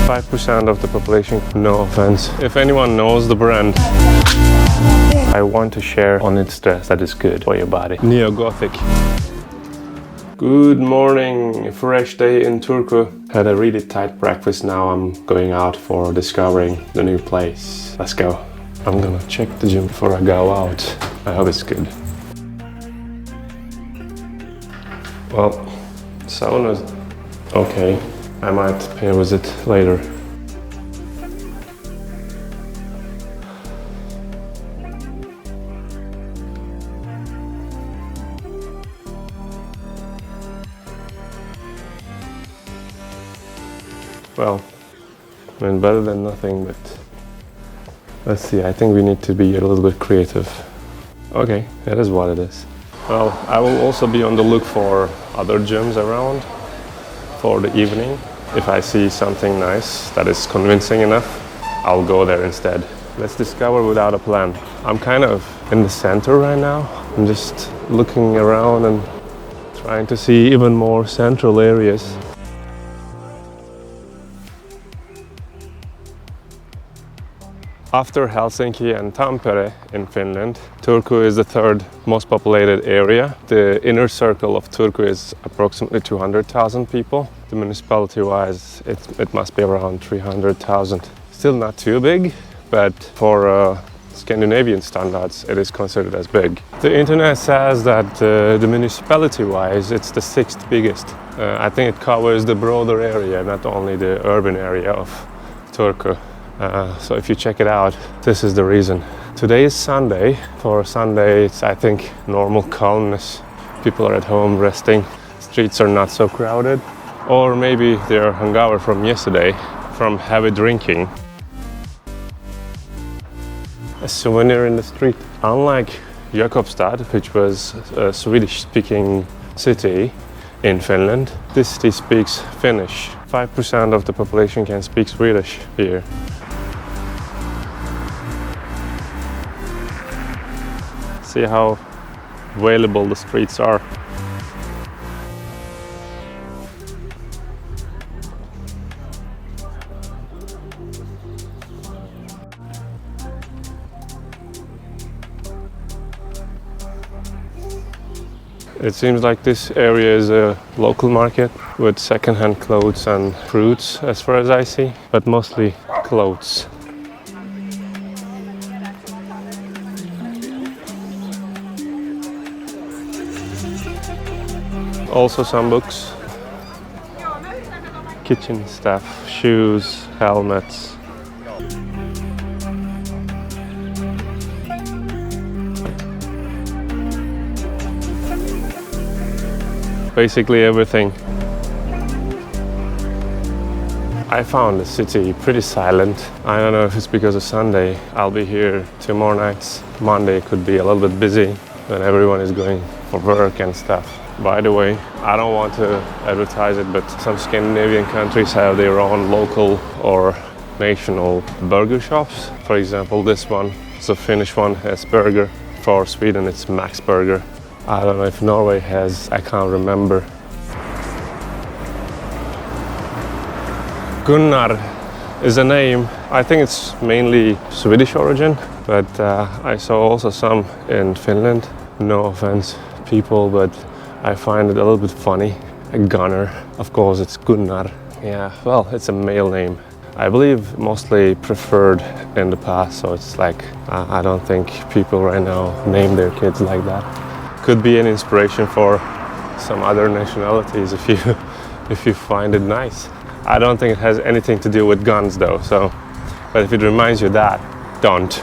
5% of the population, no offense. If anyone knows the brand, I want to share on its dress that is good for your body. Neo-Gothic. Good morning, fresh day in Turku. Had a really tight breakfast, now I'm going out for discovering the new place. Let's go. I'm gonna check the gym before I go out. I hope it's good. Well, sauna's okay. I might pay a visit later. Well, I mean, better than nothing, but let's see, I think we need to be a little bit creative. Okay, that is what it is. Well, I will also be on the look for other gyms around for the evening. If I see something nice that is convincing enough, I'll go there instead. Let's discover without a plan. I'm kind of in the center right now. I'm just looking around and trying to see even more central areas. After Helsinki and Tampere in Finland, Turku is the third most populated area. The inner circle of Turku is approximately 200,000 people. The municipality-wise, it must be around 300,000. Still not too big, but for Scandinavian standards, it is considered as big. The internet says that the municipality-wise, it's the sixth biggest. I think it covers the broader area, not only the urban area of Turku. So if you check it out, this is the reason. Today is Sunday. For Sunday, it's, I think, normal calmness. People are at home resting. Streets are not so crowded. Or maybe they're hungover from yesterday, from heavy drinking. A souvenir in the street. Unlike Jakobstad, which was a Swedish-speaking city in Finland, this city speaks Finnish. 5% of the population can speak Swedish here. See how available the streets are. It seems like this area is a local market with second-hand clothes and fruits, as far as I see, but mostly clothes. Also some books, kitchen stuff, shoes, helmets. Basically everything. I found the city pretty silent. I don't know if it's because of Sunday. I'll be here 2 more nights. Monday could be a little bit busy when everyone is going for work and stuff. By the way, I don't want to advertise it, but some Scandinavian countries have their own local or national burger shops. For example, this one, it's a Finnish one, has burger. For Sweden, it's Max Burger. I don't know if Norway has, I can't remember. Gunnar is a name, I think it's mainly Swedish origin, but I saw also some in Finland. No offense, people, but I find it a little bit funny. A Gunnar, of course it's Gunnar. Yeah, well, it's a male name. I believe mostly preferred in the past, so it's like, I don't think people right now name their kids like that. Could be an inspiration for some other nationalities if you find it nice. I don't think it has anything to do with guns though, so, but if it reminds you of that, don't.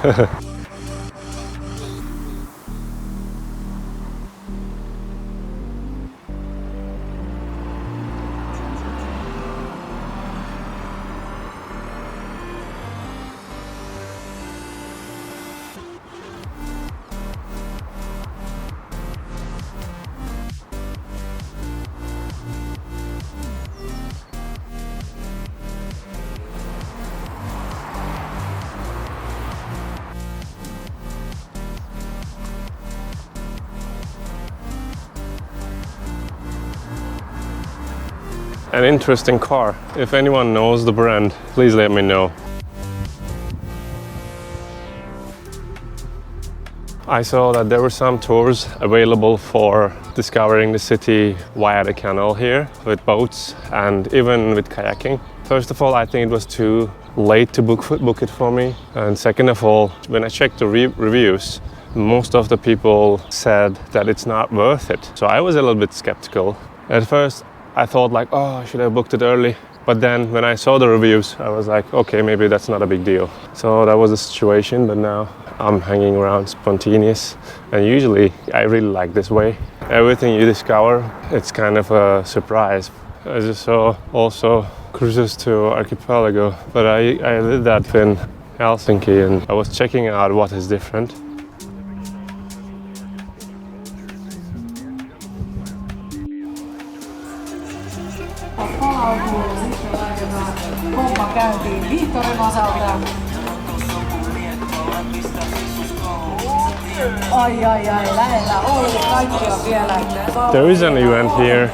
an interesting car. If anyone knows the brand, please let me know. I saw that there were some tours available for discovering the city via the canal here with boats and even with kayaking. First of all, I think it was too late to book it for me. And second of all, when I checked the reviews, most of the people said that it's not worth it. So I was a little bit skeptical. At first, I thought like, oh, I should have booked it early. But then when I saw the reviews, I was like, okay, maybe that's not a big deal. So that was the situation, but now I'm hanging around spontaneous. And usually I really like this way. Everything you discover, it's kind of a surprise. I just saw also cruises to archipelago, but I did that in Helsinki and I was checking out what is different. There is an event here.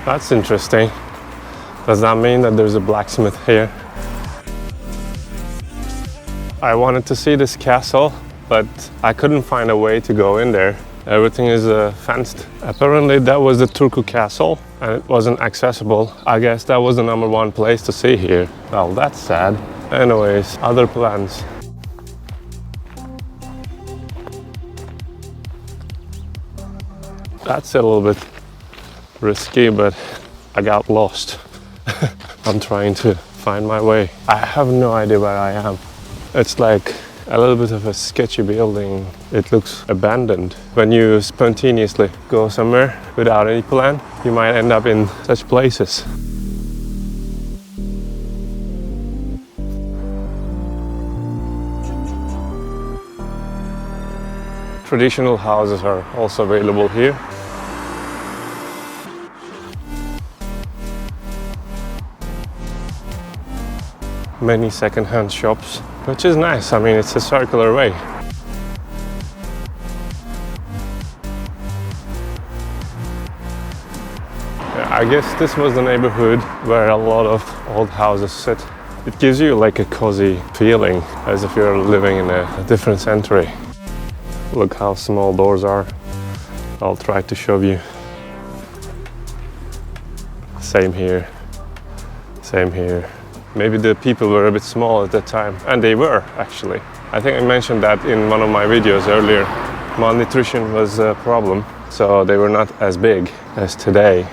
That's interesting. Does that mean that there's a blacksmith here? I wanted to see this castle, but I couldn't find a way to go in there. Everything is fenced. Apparently that was the Turku castle and it wasn't accessible. I guess that was the #1 place to see here. Well, that's sad. Anyways, other plans. That's a little bit risky, but I got lost. I'm trying to find my way. I have no idea where I am. It's like a little bit of a sketchy building. It looks abandoned. When you spontaneously go somewhere without any plan, you might end up in such places. Traditional houses are also available here. Many second-hand shops, which is nice. I mean, it's a circular way. I guess this was the neighborhood where a lot of old houses sit. It gives you like a cozy feeling, as if you're living in a different century. Look how small doors are. I'll try to show you. Same here. Same here. Maybe the people were a bit small at that time, and they were actually. I think I mentioned that in one of my videos earlier. Malnutrition was a problem, so they were not as big as today.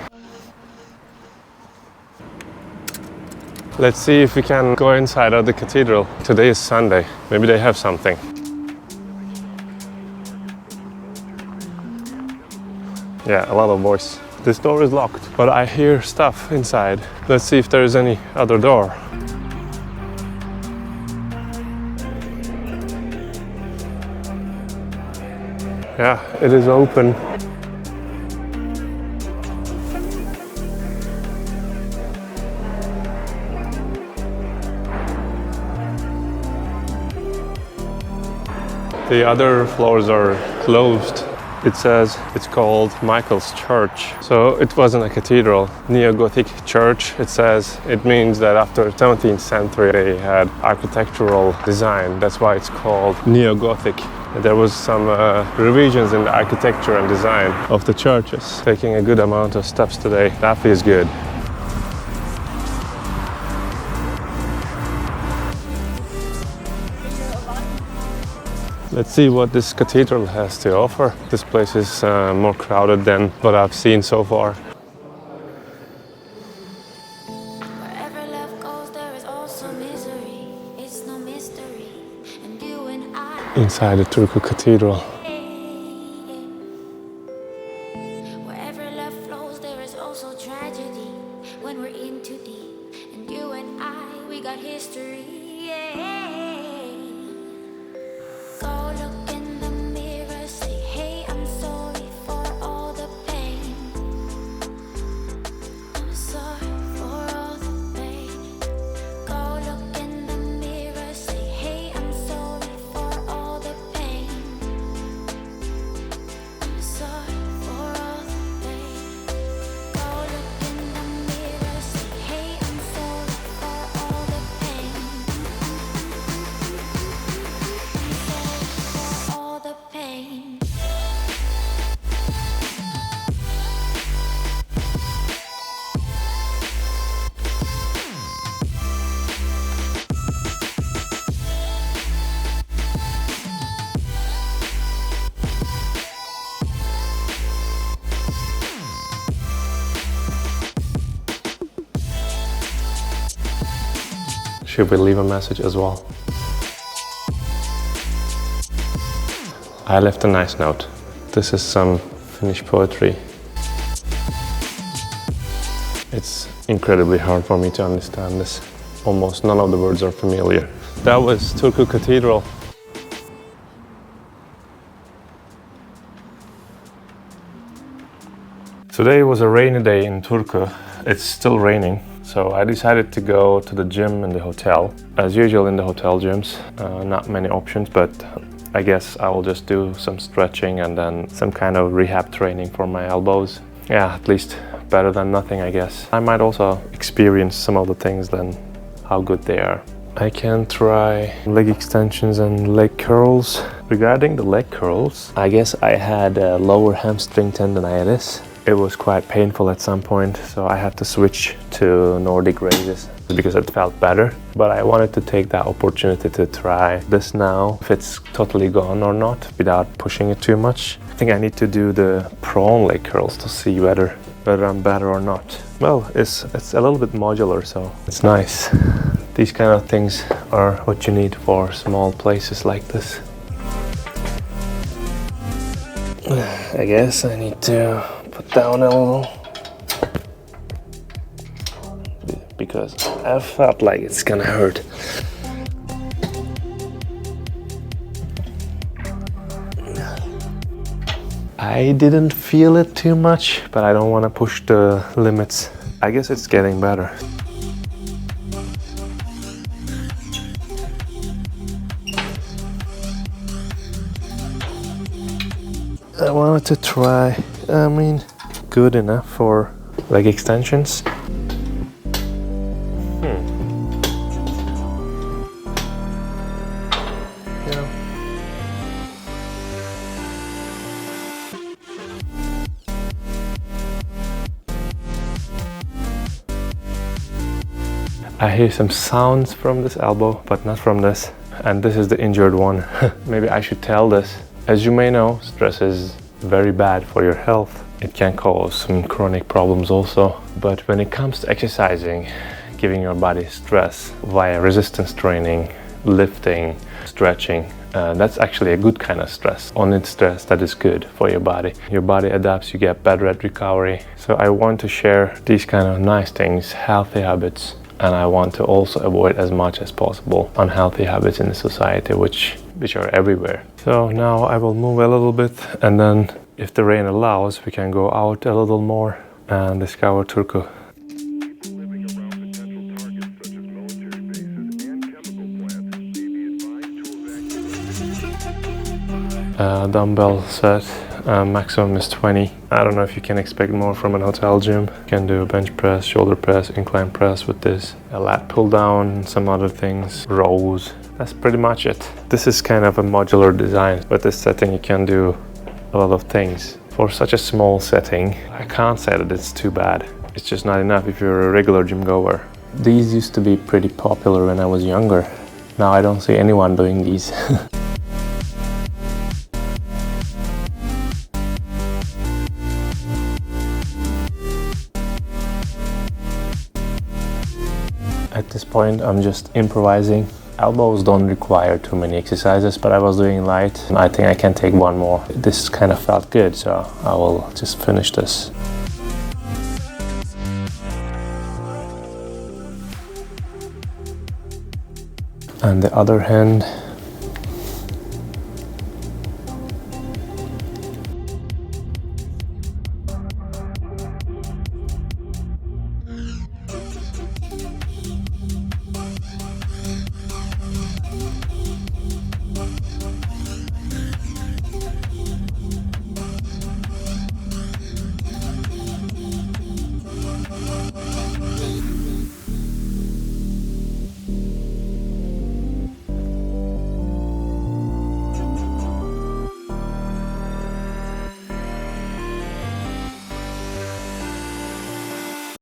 Let's see if we can go inside of the cathedral. Today is Sunday. Maybe they have something. Yeah, a lot of voice. This door is locked, but I hear stuff inside. Let's see if there is any other door. Yeah, it is open. The other floors are closed. It says it's called Michael's Church. So it wasn't a cathedral, neo-Gothic church. It says it means that after 17th century they had architectural design. That's why it's called neo-Gothic. There was some revisions in the architecture and design of the churches. Taking a good amount of steps today. That feels good. Let's see what this cathedral has to offer. This place is more crowded than what I've seen so far. Wherever love goes, there is also misery. It's no mystery. And you and I. Inside the Turku Cathedral. Wherever love flows, there is also tragedy. When we're in too deep. And you and I, we got history. Should we leave a message as well? I left a nice note. This is some Finnish poetry. It's incredibly hard for me to understand this. Almost none of the words are familiar. That was Turku Cathedral. Today was a rainy day in Turku. It's still raining, so I decided to go to the gym in the hotel. As usual in the hotel gyms, not many options, but I guess I will just do some stretching and then some kind of rehab training for my elbows. Yeah, at least better than nothing, I guess. I might also experience some of the things then how good they are. I can try leg extensions and leg curls. Regarding the leg curls, I guess I had a lower hamstring tendonitis. It was quite painful at some point, so I had to switch to Nordic raises because it felt better. But I wanted to take that opportunity to try this now, if it's totally gone or not, without pushing it too much. I think I need to do the prone leg curls to see whether I'm better or not. Well, it's a little bit modular, so it's nice. These kind of things are what you need for small places like this. I guess I need to put down a little because I felt like it's gonna hurt. I didn't feel it too much, but I don't want to push the limits. I guess it's getting better. I wanted to try, good enough for leg extensions. Yeah. I hear some sounds from this elbow, but not from this. And this is the injured one. Maybe I should tell this. As you may know, stress is very bad for your health. It can cause some chronic problems also. But when it comes to exercising, giving your body stress via resistance training, lifting, stretching, that's actually a good kind of stress. Only stress that is good for your body. Your body adapts, you get better at recovery. So I want to share these kind of nice things, healthy habits, and I want to also avoid as much as possible unhealthy habits in the society, which are everywhere. So now I will move a little bit, and then if the rain allows, we can go out a little more and discover Turku. Dumbbell set, maximum is 20. I don't know if you can expect more from an hotel gym. You can do bench press, shoulder press, incline press with this, a lat pull down, some other things, rows. That's pretty much it. This is kind of a modular design. With this setting you can do a lot of things. For such a small setting, I can't say that it's too bad. It's just not enough if you're a regular gym goer. These used to be pretty popular when I was younger. Now I don't see anyone doing these. At this point I'm just improvising. Elbows don't require too many exercises, but I was doing light. I think I can take one more. This kind of felt good, so I will just finish this. And the other hand.